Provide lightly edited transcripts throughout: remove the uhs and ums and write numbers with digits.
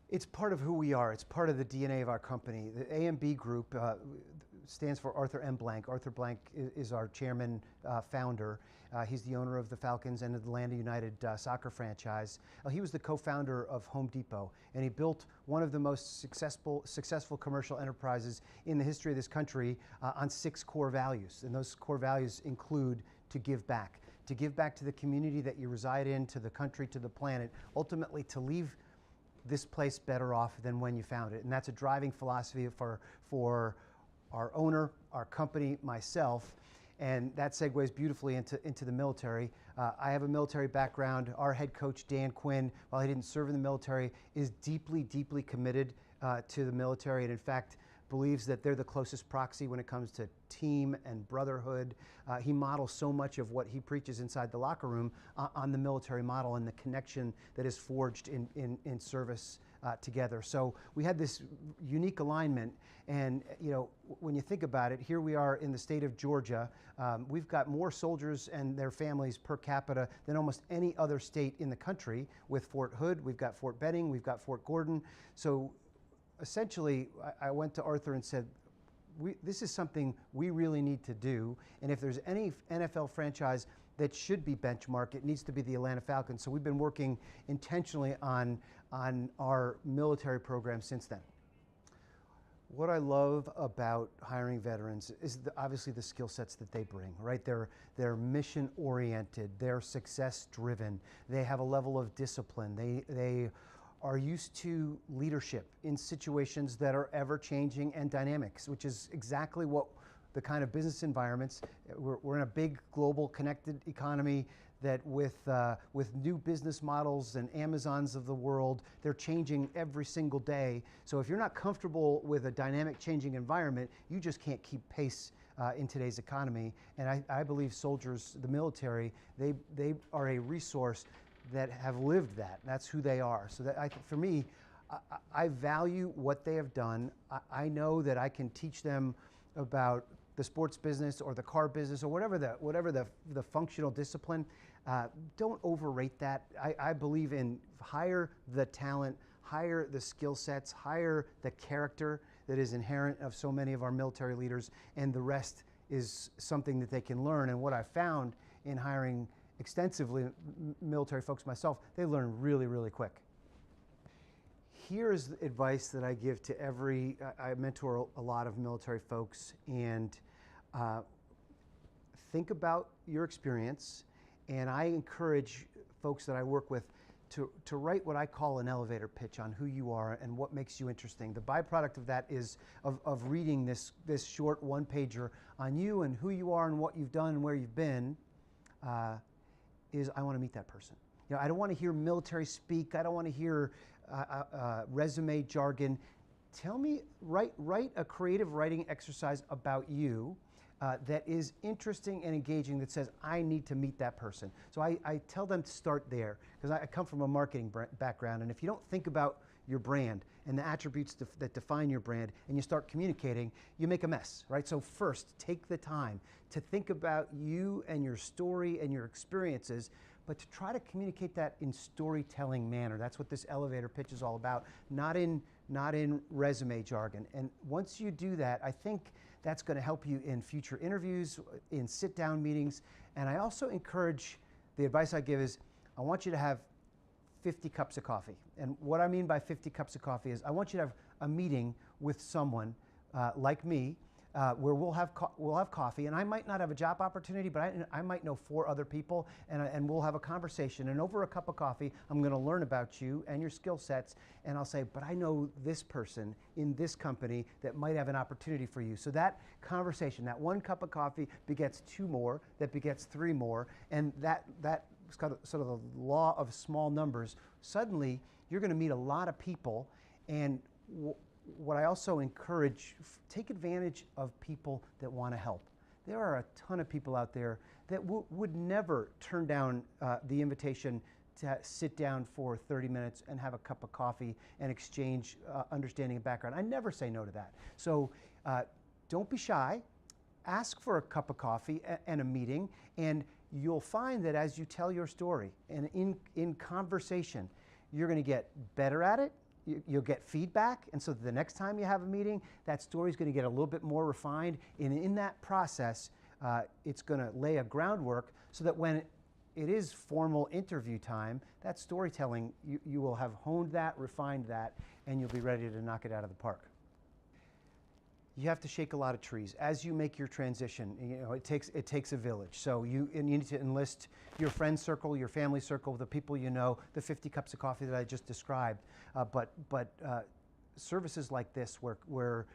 It's part of who we are. It's part of the DNA of our company. The AMB Group stands for Arthur M. Blank. Arthur Blank is our chairman, founder. He's the owner of the Falcons and Atlanta United soccer franchise. He was the co-founder of Home Depot, and he built one of the most successful commercial enterprises in the history of this country on 6 core values. And those core values include to give back to the community that you reside in, to the country, to the planet, ultimately to leave this place better off than when you found it. And that's a driving philosophy for our owner, our company, myself, and that segues beautifully into the military. I have a military background. Our head coach, Dan Quinn, while he didn't serve in the military, is deeply, deeply committed to the military, and in fact, believes that they're the closest proxy when it comes to team and brotherhood. He models so much of what he preaches inside the locker room on the military model and the connection that is forged in service together. So we had this unique alignment, and you know, when you think about it, here we are in the state of Georgia. We've got more soldiers and their families per capita than almost any other state in the country. With Fort Hood, we've got Fort Benning, we've got Fort Gordon. So essentially, I went to Arthur and said, this is something we really need to do, and if there's any NFL franchise that should be benchmarked, it needs to be the Atlanta Falcons. So we've been working intentionally on our military program since then. What I love about hiring veterans is obviously the skill sets that they bring, right? They're mission oriented, they're success driven, they have a level of discipline, they are used to leadership in situations that are ever changing and dynamics, which is exactly what the kind of business environments. We're in a big global connected economy that with new business models and Amazons of the world, they're changing every single day. So if you're not comfortable with a dynamic changing environment, you just can't keep pace in today's economy. And I believe soldiers, the military, they are a resource that have lived that. That's who they are. So that for me, I value what they have done. I know that I can teach them about the sports business or the car business or whatever the functional discipline. Don't overrate that. I believe in hire the talent, hire the skill sets, hire the character that is inherent of so many of our military leaders, and the rest is something that they can learn. And what I found in hiring extensively military folks myself, they learn really, really quick. Here's the advice that I give to I mentor a lot of military folks, and think about your experience, and I encourage folks that I work with to write what I call an elevator pitch on who you are and what makes you interesting. The byproduct of that is of reading this short one-pager on you and who you are and what you've done and where you've been, is I want to meet that person. You know, I don't want to hear military speak. I don't want to hear resume jargon. Tell me, write a creative writing exercise about you that is interesting and engaging, that says, I need to meet that person. So I tell them to start there, because I come from a marketing background, and if you don't think about your brand and the attributes that define your brand, and you start communicating, you make a mess, right? So first, take the time to think about you and your story and your experiences, but to try to communicate that in storytelling manner. That's what this elevator pitch is all about, not in resume jargon. And once you do that, I think that's going to help you in future interviews, in sit-down meetings. And I also encourage, the advice I give is, I want you to have 50 cups of coffee. And what I mean by 50 cups of coffee is I want you to have a meeting with someone like me, where we'll have coffee, and I might not have a job opportunity, but I might know 4 other people, and we'll have a conversation, and over a cup of coffee, I'm going to learn about you and your skill sets, and I'll say, but I know this person in this company that might have an opportunity for you. So that conversation, that 1 cup of coffee begets 2 more, that begets 3 more, and that sort of the law of small numbers. Suddenly, you're going to meet a lot of people, and what I also encourage, take advantage of people that want to help. There are a ton of people out there that would never turn down the invitation to sit down for 30 minutes and have a cup of coffee and exchange understanding and background. I never say no to that. So don't be shy. Ask for a cup of coffee and a meeting, and you'll find that as you tell your story and in conversation, you're going to get better at it, you'll get feedback, and so the next time you have a meeting, that story is going to get a little bit more refined. And in that process, it's going to lay a groundwork so that when it is formal interview time, that storytelling, you will have honed that, refined that, and you'll be ready to knock it out of the park. You have to shake a lot of trees as you make your transition. It takes a village. So you need to enlist your friend circle, your family circle, the people you know, the 50 cups of coffee that I just described. But services like this, where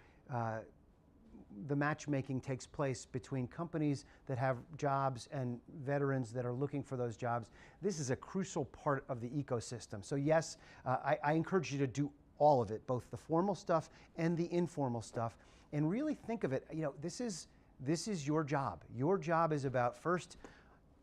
the matchmaking takes place between companies that have jobs and veterans that are looking for those jobs, this is a crucial part of the ecosystem. So yes, I encourage you to do all of it, both the formal stuff and the informal stuff. And really think of it, this is your job. Your job is about first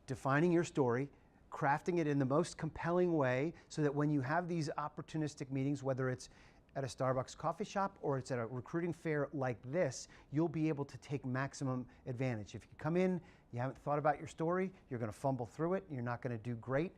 defining your story, crafting it in the most compelling way so that when you have these opportunistic meetings, whether it's at a Starbucks coffee shop or it's at a recruiting fair like this, you'll be able to take maximum advantage. If you come in, you haven't thought about your story, you're going to fumble through it, you're not going to do great.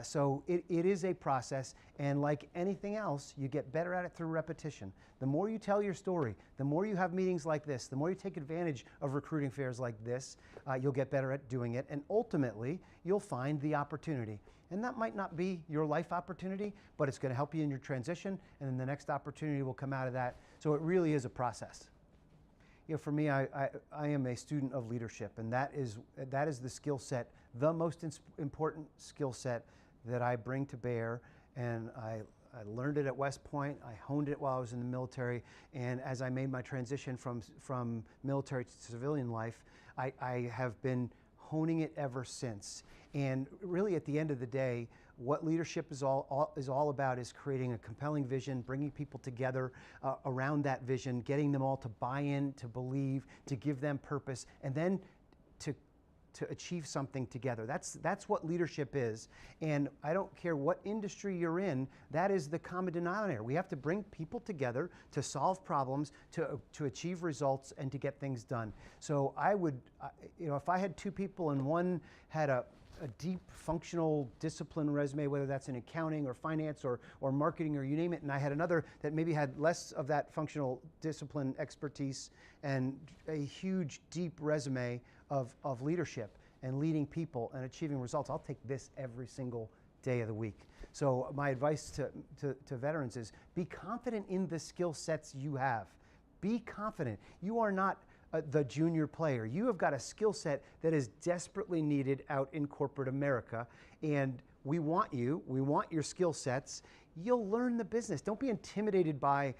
So it is a process, and like anything else, you get better at it through repetition. The more you tell your story, the more you have meetings like this, the more you take advantage of recruiting fairs like this, you'll get better at doing it, and ultimately, you'll find the opportunity. And that might not be your life opportunity, but it's going to help you in your transition, and then the next opportunity will come out of that. So it really is a process. For me, I am a student of leadership, and that is the skill set, the most important skill set that I bring to bear. And I learned it at West Point. I honed it while I was in the military, and as I made my transition from military to civilian life, I have been honing it ever since. And really, at the end of the day, what leadership is all about is creating a compelling vision, bringing people together around that vision, getting them all to buy in, to believe, to give them purpose, and then to achieve something together. That's what leadership is. And I don't care what industry you're in, that is the common denominator. We have to bring people together to solve problems, to achieve results, and to get things done. So I would, if I had two people and one had a deep functional discipline resume, whether that's in accounting or finance or marketing or you name it, and I had another that maybe had less of that functional discipline expertise and a huge, deep resume of leadership and leading people and achieving results, I'll take this every single day of the week. So my advice to veterans is be confident in the skill sets you have. Be confident. You are not the junior player. You have got a skill set that is desperately needed out in corporate America, and we want you. We want your skill sets. You'll learn the business. Don't be intimidated by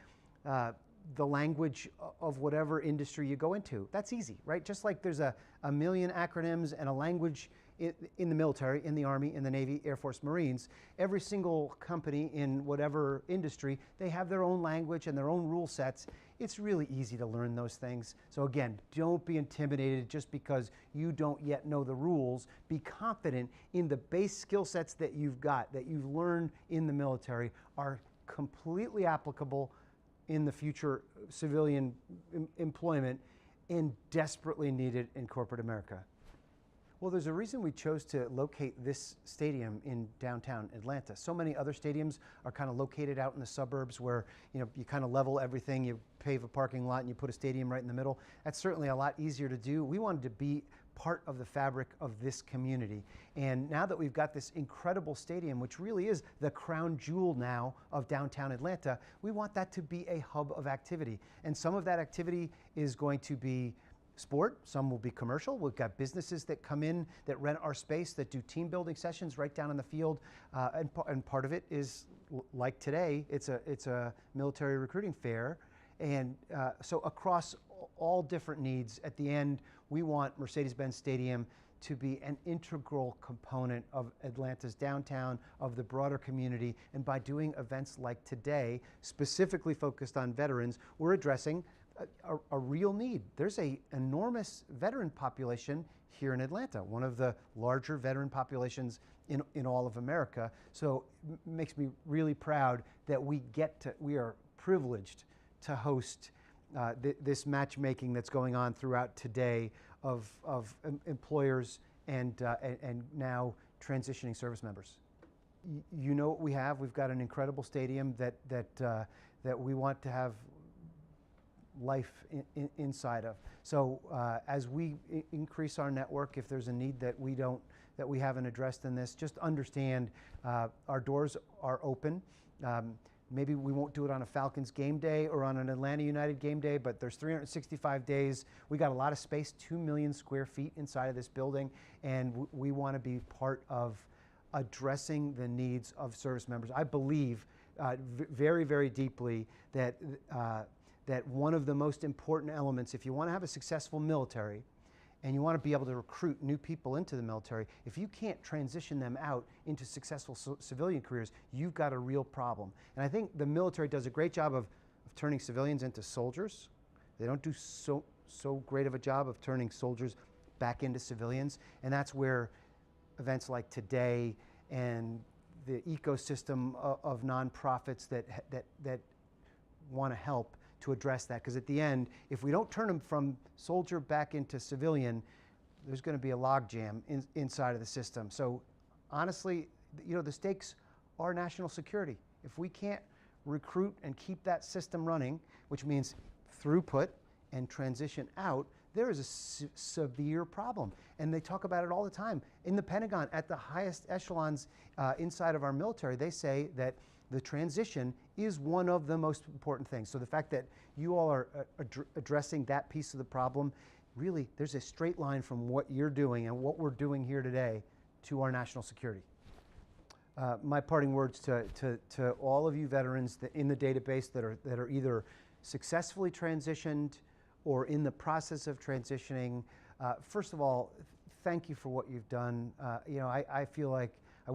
the language of whatever industry you go into. That's easy, right? Just like there's a million acronyms and a language in the military, in the Army, in the Navy, Air Force, Marines, every single company in whatever industry, they have their own language and their own rule sets. It's really easy to learn those things. So again, don't be intimidated just because you don't yet know the rules. Be confident in the base skill sets that you've got, that you've learned in the military, are completely applicable in the future civilian employment and desperately needed in corporate America. Well, there's a reason we chose to locate this stadium in downtown Atlanta. So many other stadiums are kind of located out in the suburbs where you kind of level everything, you pave a parking lot and you put a stadium right in the middle. That's certainly a lot easier to do. We wanted to be part of the fabric of this community. And now that we've got this incredible stadium, which really is the crown jewel now of downtown Atlanta, we want that to be a hub of activity. And some of that activity is going to be sport, some will be commercial. We've got businesses that come in, that rent our space, that do team building sessions right down in the field. And part of it is, like today, it's a military recruiting fair. And so across all different needs, at the end, we want Mercedes-Benz Stadium to be an integral component of Atlanta's downtown, of the broader community. And by doing events like today, specifically focused on veterans, we're addressing a real need. There's an enormous veteran population here in Atlanta, one of the larger veteran populations in all of America. So it makes me really proud that we are privileged to host this matchmaking that's going on throughout today of employers and now transitioning service members. You know what we have. We've got an incredible stadium that we want to have life inside of. So as we increase our network, if there's a need that we haven't addressed in this, just understand our doors are open. Maybe we won't do it on a Falcons game day or on an Atlanta United game day, but there's 365 days. We got a lot of space, 2 million square feet inside of this building, and we want to be part of addressing the needs of service members. I believe very, very deeply that that one of the most important elements, if you want to have a successful military and you want to be able to recruit new people into the military, if you can't transition them out into successful civilian careers, you've got a real problem. And I think the military does a great job of turning civilians into soldiers. They don't do so great of a job of turning soldiers back into civilians, and that's where events like today and the ecosystem of nonprofits that want to help to address that. Because at the end, if we don't turn them from soldier back into civilian, there's going to be a logjam inside of the system. So honestly, you know, the stakes are national security. If we can't recruit and keep that system running, which means throughput and transition out, there is a severe problem. And they talk about it all the time. In the Pentagon, at the highest echelons inside of our military, they say that the transition is one of the most important things. So the fact that you all are addressing that piece of the problem, really, there's a straight line from what you're doing and what we're doing here today to our national security. My parting words to all of you veterans in the database that are either successfully transitioned or in the process of transitioning, first of all, thank you for what you've done. You know, I feel like I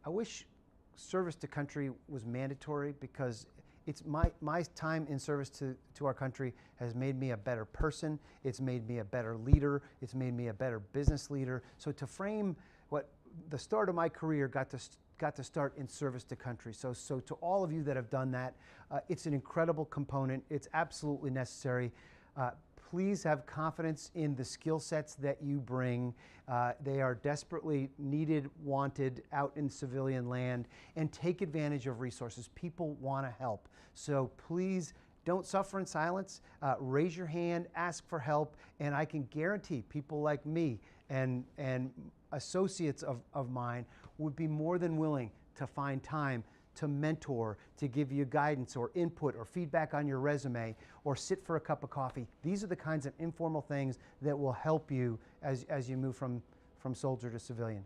wish service to country was mandatory, because it's my time in service to our country has made me a better person. It's made me a better leader. It's made me a better business leader. So to frame what the start of my career got to start in service to country. So to all of you that have done that, it's an incredible component. It's absolutely necessary. Please have confidence in the skill sets that you bring. They are desperately needed, wanted out in civilian land, and take advantage of resources. People want to help. So please don't suffer in silence. Raise your hand, ask for help, and I can guarantee people like me and associates of mine would be more than willing to find time to mentor, to give you guidance or input or feedback on your resume, or sit for a cup of coffee. These are the kinds of informal things that will help you as you move from soldier to civilian.